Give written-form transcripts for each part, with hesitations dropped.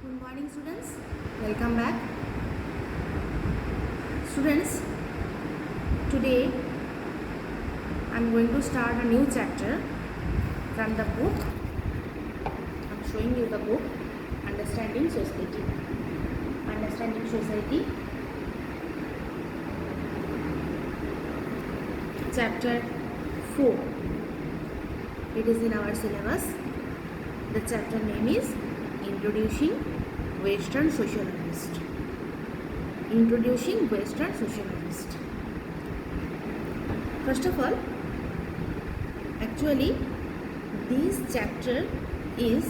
Good morning, students. Welcome back. Students, today I am going to start a new chapter from the book. I am showing you the book Understanding Society. Understanding Society, chapter 4. It is in our syllabus. The chapter name is Introducing Western Sociologist. Introducing Western Sociologist. First of all, actually this chapter is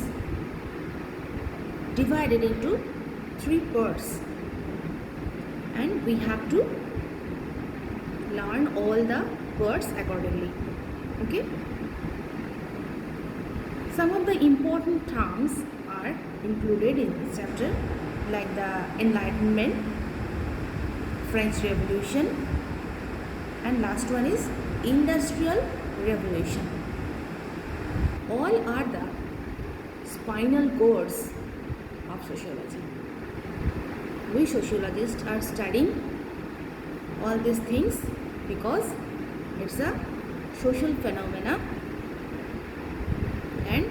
divided into 3 parts and we have to learn all the parts accordingly. Okay? Some of the important terms are included in this chapter, like the Enlightenment, French Revolution, and last one is Industrial Revolution. All are the spinal cords of sociology. We sociologists are studying all these things because it's a social phenomena, and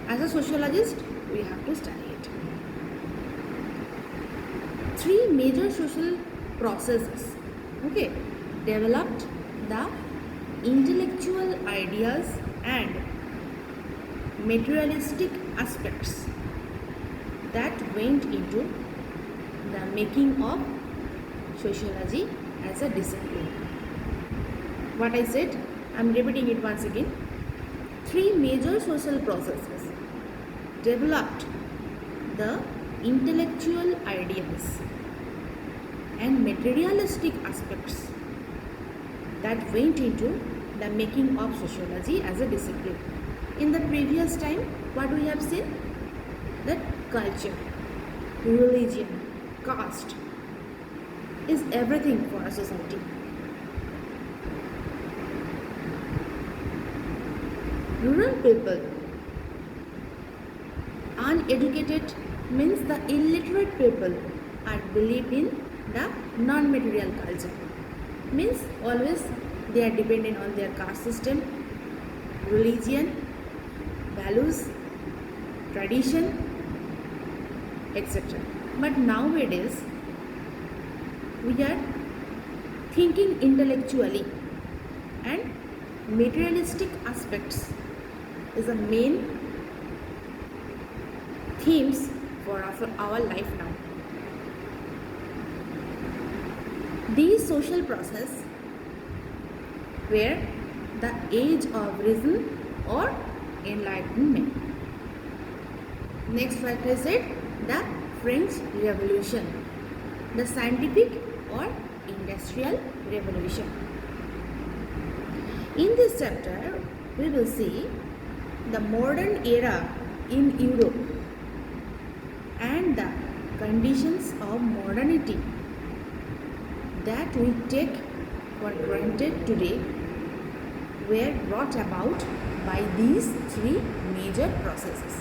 as a sociologist we have to study it. 3 major social processes, okay, developed the intellectual ideas and materialistic aspects that went into the making of sociology as a discipline. What I said, I am repeating it once again. 3 major social processes developed the intellectual ideas and materialistic aspects that went into the making of sociology as a discipline. In the previous time, what we have seen? That culture, religion, caste is everything for a society. Rural people, uneducated means the illiterate people are believed in the non-material culture. Means always they are dependent on their caste system, religion, values, tradition, etc. But nowadays we are thinking intellectually, and materialistic aspects is the main themes for our life now. These social process were the age of reason or enlightenment. Next factor is it, the French Revolution, the scientific or industrial revolution. In this chapter, we will see the modern era in Europe and the conditions of modernity that we take for granted today were brought about by these 3 major processes.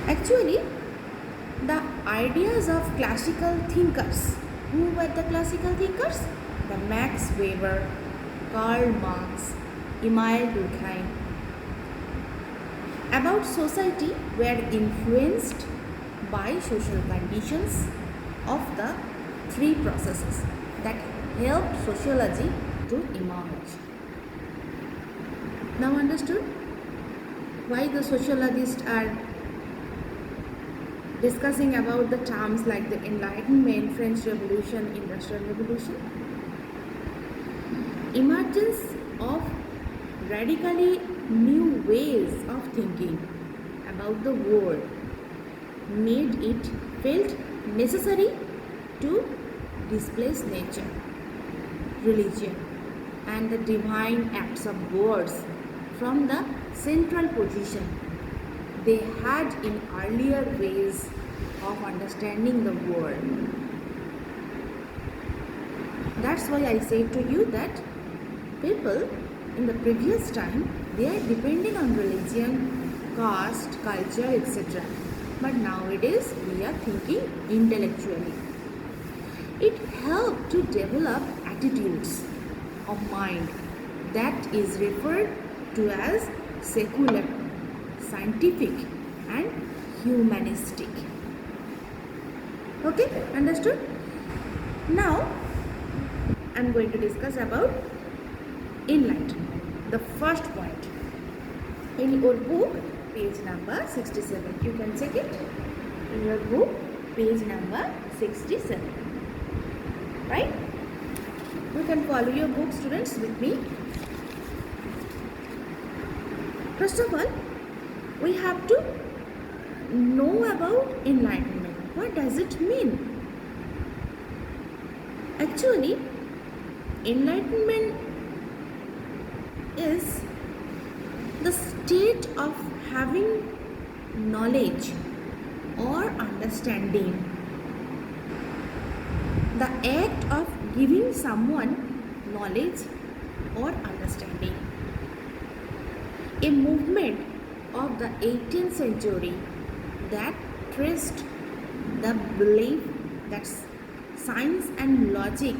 Actually, the ideas of classical thinkers. Who were the classical thinkers? The Max Weber, Karl Marx, Emile Durkheim about society were influenced by social conditions of the 3 processes that helped sociology to emerge. Now understood why the sociologists are discussing about the terms like the Enlightenment, French Revolution, Industrial Revolution. Emergence of radically new ways of thinking about the world made it felt necessary to displace nature, religion, and the divine acts of gods from the central position they had in earlier ways of understanding the world. That's why I said to you that people in the previous time, they are depending on religion, caste, culture, etc. But nowadays we are thinking intellectually. It helped to develop attitudes of mind that is referred to as secular, scientific, and humanistic. Okay, understood? Now I'm going to discuss about enlightenment. The first point in your book, page number 67. You can check it in your book, page number 67. Right? You can follow your book, students, with me. First of all, we have to know about enlightenment. What does it mean? Actually, enlightenment is the state of having knowledge or understanding, the act of giving someone knowledge or understanding. A movement of the 18th century that traced the belief that science and logic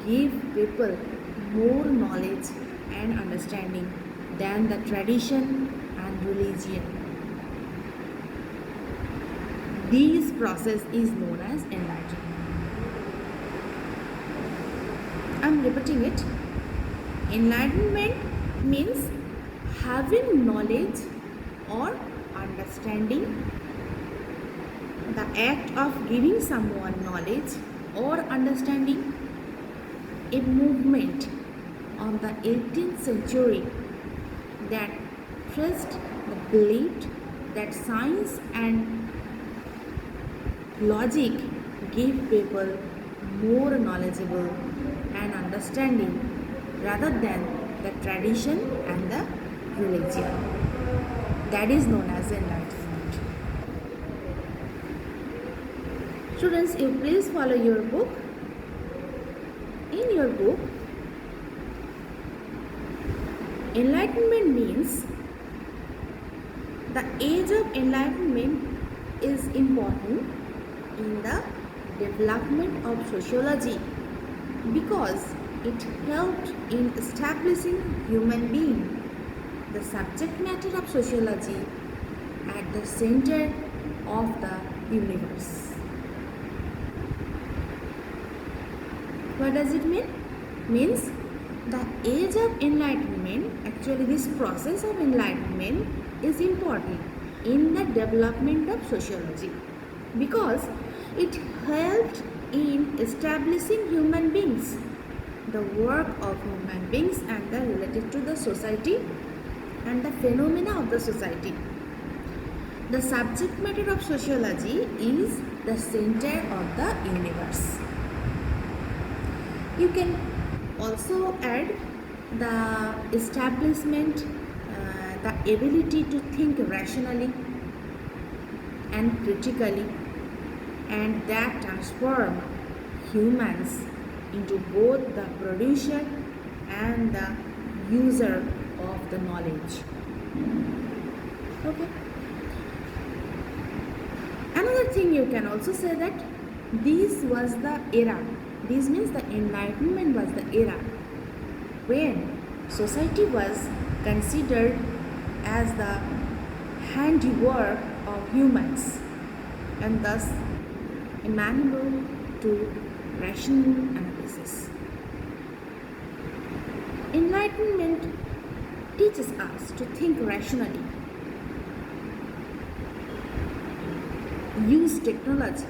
give people more knowledge and understanding than the tradition and religion. This process is known as enlightenment. I'm repeating it. Enlightenment means having knowledge or understanding, the act of giving someone knowledge or understanding. A movement of the 18th century that traced the belief that science and logic give people more knowledgeable and understanding rather than the tradition and the religion. That is known as enlightenment. Students, you please follow your book. In your book, enlightenment means the age of enlightenment is important in the development of sociology because it helped in establishing human being, the subject matter of sociology, at the center of the universe. What does it mean? Means the age of enlightenment, actually this process of enlightenment is important in the development of sociology because it helped in establishing human beings, the work of human beings and the related to the society and the phenomena of the society. The subject matter of sociology is the center of the universe. You can also add the establishment, the ability to think rationally and critically, and that transform humans into both the producer and the user of the knowledge. Okay. Another thing you can also say that this was the era. This means the enlightenment was the era when society was considered as the handiwork of humans and thus amenable to rational analysis. Enlightenment teaches us to think rationally, use technology,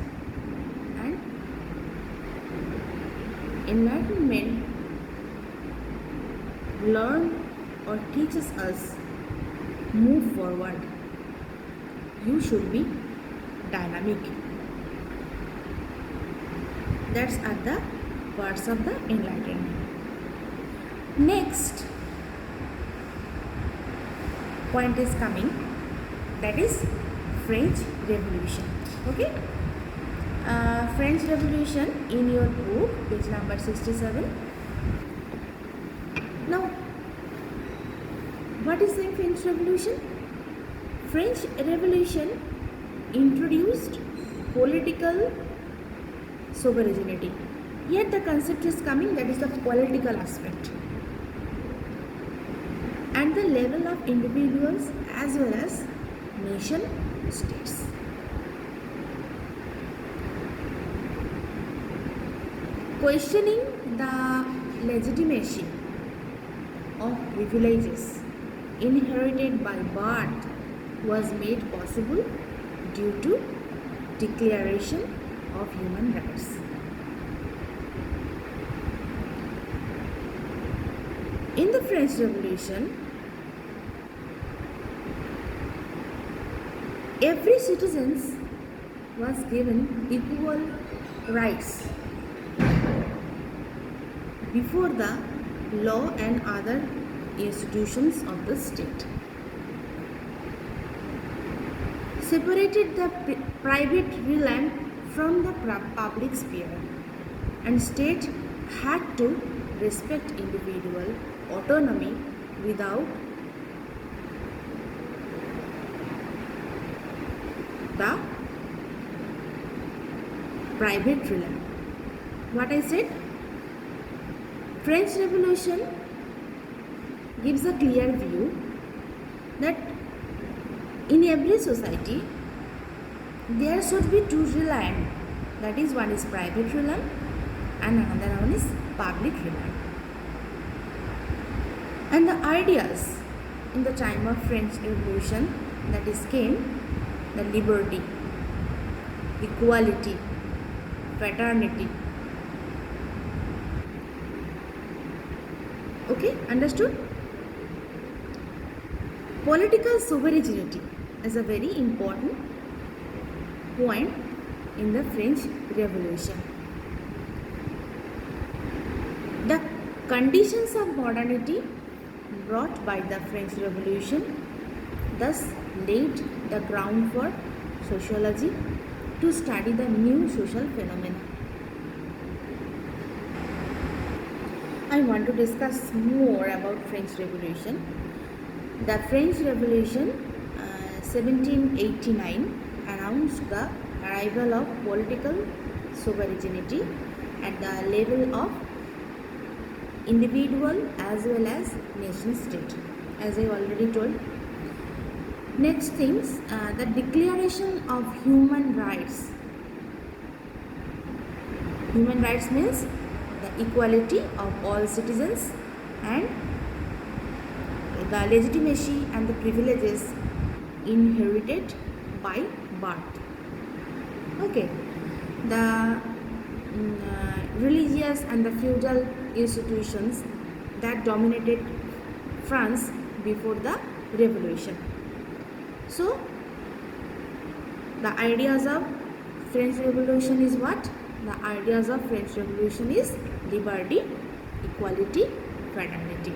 and enlightenment learn or teaches us move forward. You should be dynamic. That's at the parts of the enlightenment. Next point is coming, that is French Revolution. Okay, French Revolution in your book, page number 67. Now, what is the French Revolution? French Revolution introduced political sovereignty. Here the concept is coming, that is the political aspect, and the level of individuals as well as nation states. Questioning the legitimacy of privileges inherited by birth was made possible due to Declaration of Human Rights. In the French Revolution, every citizen was given equal rights before the law and other institutions of the state. Separated the private realm from the public sphere, and state had to respect individual autonomy without the private realm. What I said? French Revolution gives a clear view that in every society there should be two realm. That is, one is private realm and another one is public realm. And the ideas in the time of French Revolution, that is, came the liberty, equality, fraternity. Okay, understood? Political sovereignty is a very important point in the French Revolution. The conditions of modernity brought by the French Revolution thus laid the ground for sociology to study the new social phenomena. I want to discuss more about French Revolution. The French Revolution 1789 announced the arrival of political sovereignty at the level of individual as well as nation state, as I already told. Next things, the Declaration of Human Rights. Human rights means the equality of all citizens and the legitimacy and the privileges inherited by birth. Okay, the religious and the feudal institutions that dominated France before the revolution. So the ideas of French Revolution is what? The ideas of French Revolution is liberty, equality, fraternity.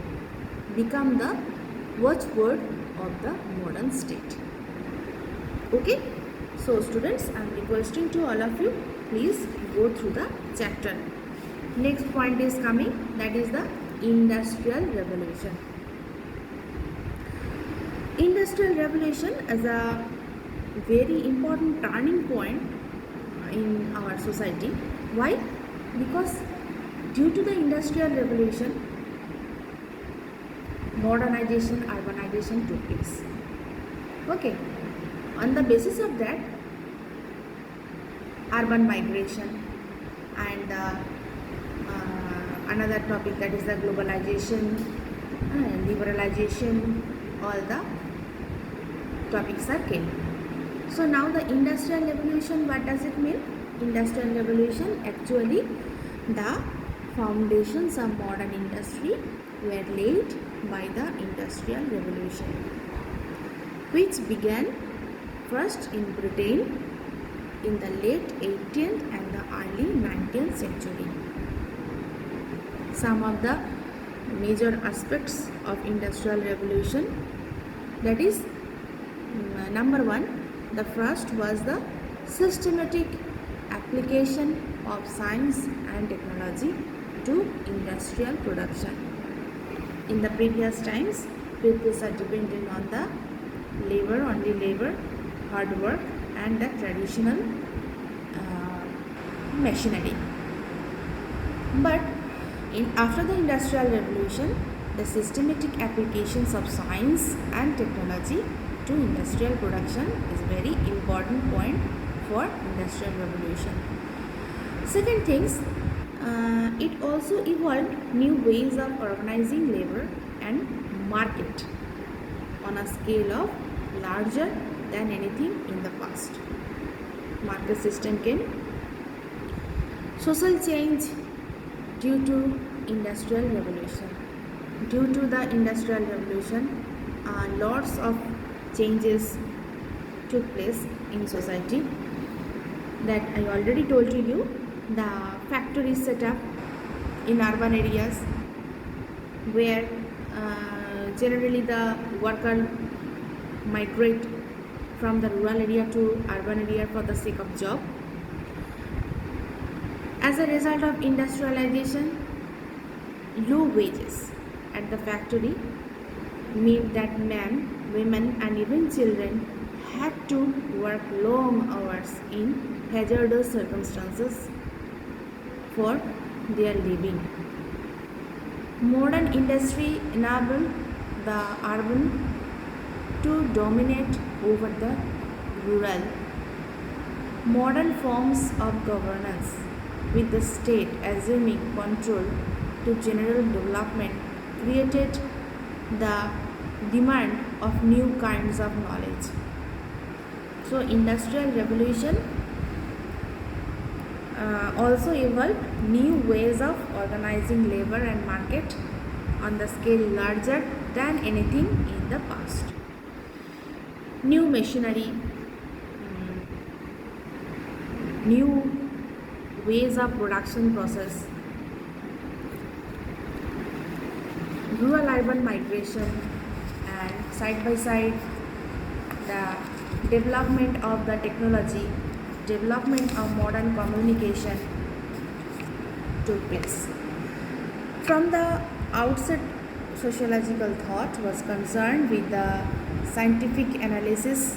Become the watchword of the modern state. Okay, so students, I am requesting to all of you, please go through the chapter. Next point is coming, that is the Industrial Revolution. Industrial Revolution is a very important turning point in our society. Why? Because due to the Industrial Revolution, modernization, urbanization took place. Okay, on the basis of that, urban migration and another topic, that is the globalization, liberalization, all the topics are came. So now the Industrial Revolution, what does it mean? Industrial Revolution, actually the foundations of modern industry were laid by the Industrial Revolution, which began first in Britain in the late 18th and the early 19th century. Some of the major aspects of Industrial Revolution, that is, number one, the first was the systematic application of science and technology to industrial production. In the previous times, people are dependent on the labor, only labor, hard work, and the traditional machinery. But after the Industrial Revolution, the systematic applications of science and technology to industrial production is very important point for Industrial Revolution. Second things, it also evolved new ways of organizing labor and market on a scale of larger than anything in the past. Market system came. Social change due to Industrial Revolution. Due to the Industrial Revolution, lots of changes took place in society. That I already told to you. The factories set up in urban areas where generally the worker migrate from the rural area to urban area for the sake of job. As a result of industrialization, low wages at the factory meant that men, women and even children had to work long hours in hazardous circumstances for their living. Modern industry enabled the urban to dominate over the rural. Modern forms of governance, with the state assuming control to general development, created the demand of new kinds of knowledge. So Industrial Revolution also evolved new ways of organizing labor and market on the scale larger than anything in the past. New machinery, new ways of production process, rural-urban migration, and side by side the development of the technology, development of modern communication took place. From the outset, sociological thought was concerned with the scientific analysis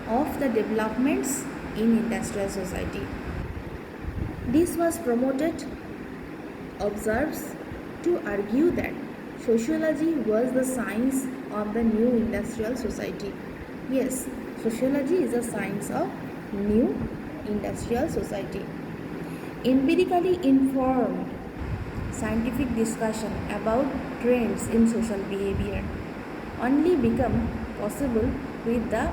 of the developments in industrial society. This was promoted, observes, to argue that sociology was the science of the new industrial society. Yes, sociology is a science of new industrial society. Empirically informed scientific discussion about trends in social behavior only become possible with the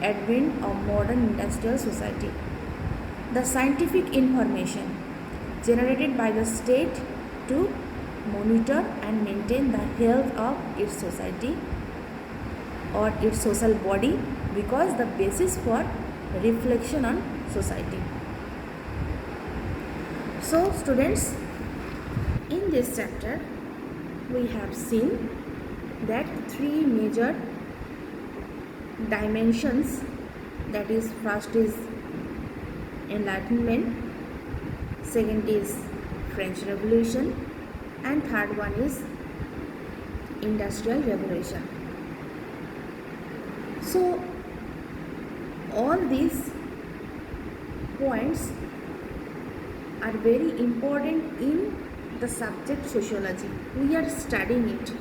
advent of modern industrial society. The scientific information generated by the state to monitor and maintain the health of its society or its social body because the basis for reflection on society. So students, in this chapter we have seen that three major dimensions, that is, first is Enlightenment, second is French Revolution, and third one is Industrial Revolution. So all these points are very important in the subject sociology. We are studying it.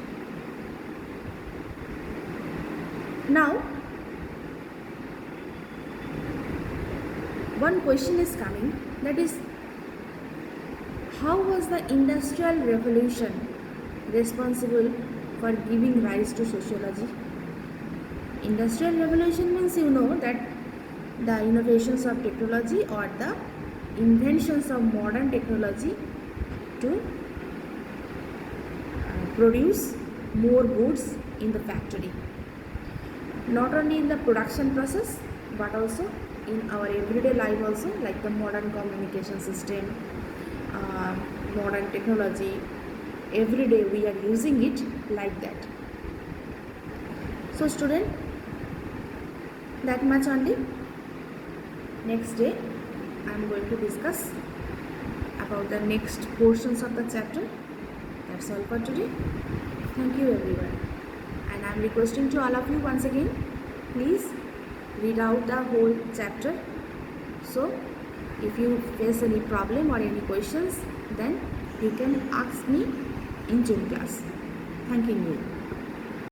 Now, one question is coming, that is, how was the Industrial Revolution responsible for giving rise to sociology? Industrial Revolution means, you know, that the innovations of technology or the inventions of modern technology to produce more goods in the factory. Not only in the production process but also in our everyday life also, like the modern communication system, modern technology. Every day we are using it like that. So student, that much only. Next day I am going to discuss about the next portions of the chapter. That's all for today. Thank you everyone, and I am requesting to all of you once again, please read out the whole chapter. So if you face any problem or any questions, then you can ask me in Zoom class. Thanking you.